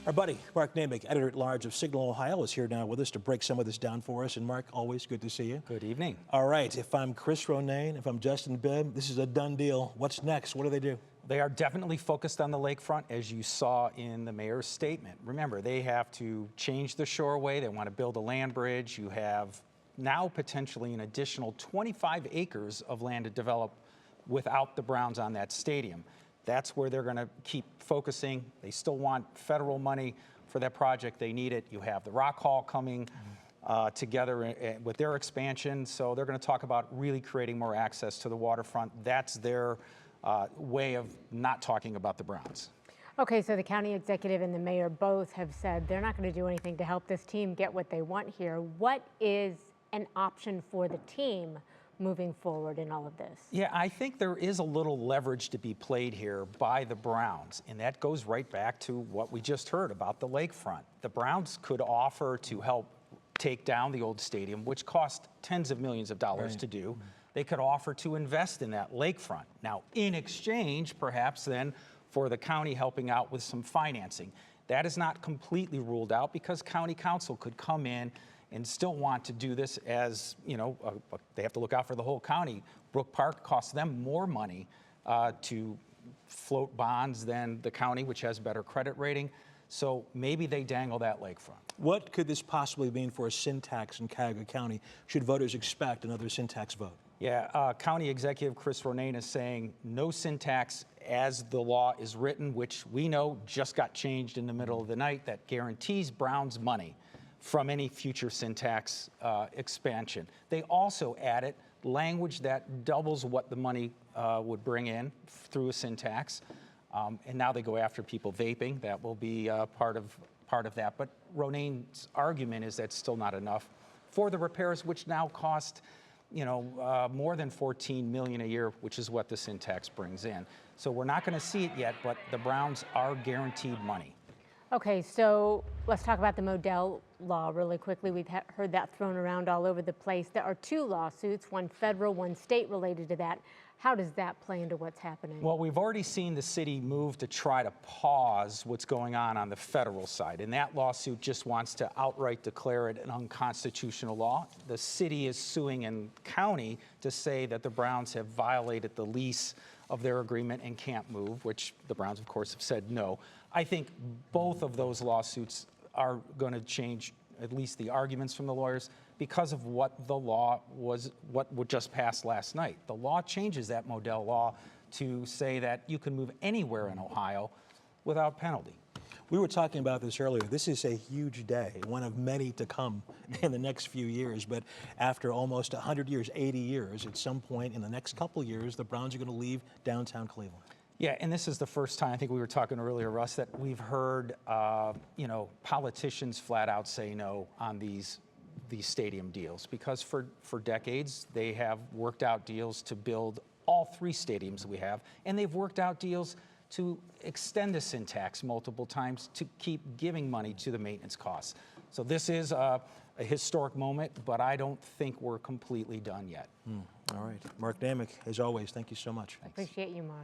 Our buddy, Mark Naymik, editor-at-large of Signal, Ohio, is here now with us to break some of this down for us. And Mark, always good to see you. Good evening. All right, if I'm Chris Ronayne, if I'm Justin Bibb, this is a done deal. What's next? What do they do? They are definitely focused on the lakefront, as you saw in the mayor's statement. Remember, they have to change the shoreway. They want to build a land bridge. You have now potentially an additional 25 acres of land to develop without the Browns on that stadium. That's where they're going to keep focusing. They still want federal money for that project. They need it. You have the Rock Hall coming together with their expansion. So they're going to talk about really creating more access to the waterfront. That's their way of not talking about the Browns. Okay, so the county executive and the mayor both have said they're not going to do anything to help this team get what they want here. What is an option for the team moving forward in all of this? Yeah, I think there is a little leverage to be played here by the Browns, and that goes right back to what we just heard about the lakefront. The Browns could offer to help take down the old stadium, which cost tens of millions of dollars to do. They could offer to invest in that lakefront. Now, in exchange, perhaps then, for the county helping out with some financing. That is not completely ruled out because county council could come in and still want to do this as, you know, they have to look out for the whole county. Brook Park costs them more money to float bonds than the county, which has better credit rating. So maybe they dangle that lakefront. What could this possibly mean for a sin tax in Cuyahoga County? Should voters expect another sin tax vote? Yeah, County Executive Chris Ronayne is saying no sin tax as the law is written, which we know just got changed in the middle of the night, that guarantees Browns money from any future sin tax expansion. They also added language that doubles what the money would bring in through a sin tax. And now they go after people vaping. That will be part of that. But Ronayne's argument is that's still not enough for the repairs, which now cost, you know, more than $14 million a year, which is what the sin tax brings in. So we're not going to see it yet, but the Browns are guaranteed money. Okay, so let's talk about the Modell law really quickly. We've heard that thrown around all over the place. There are two lawsuits, one federal, one state related to that. How does that play into what's happening? Well, we've already seen the city move to try to pause what's going on the federal side, and that lawsuit just wants to outright declare it an unconstitutional law. The city is suing in county to say that the Browns have violated the lease of their agreement and can't move, which the Browns, of course, have said no. I think both of those lawsuits are going to change at least the arguments from the lawyers because of what the law was, what just passed last night. The law changes that Modell law to say that you can move anywhere in Ohio without penalty. We were talking about this earlier. This is a huge day, one of many to come in the next few years. But after almost 100 years, 80 years, at some point in the next couple years, the Browns are going to leave downtown Cleveland. Yeah, and this is the first time, I think we were talking earlier, Russ, that we've heard, you know, politicians flat out say no on these stadium deals, because for decades they have worked out deals to build all three stadiums we have, and they've worked out deals to extend the sin tax multiple times to keep giving money to the maintenance costs. So this is a historic moment, but I don't think we're completely done yet. All right. Mark Naymik, as always, thank you so much. Appreciate you, Mark.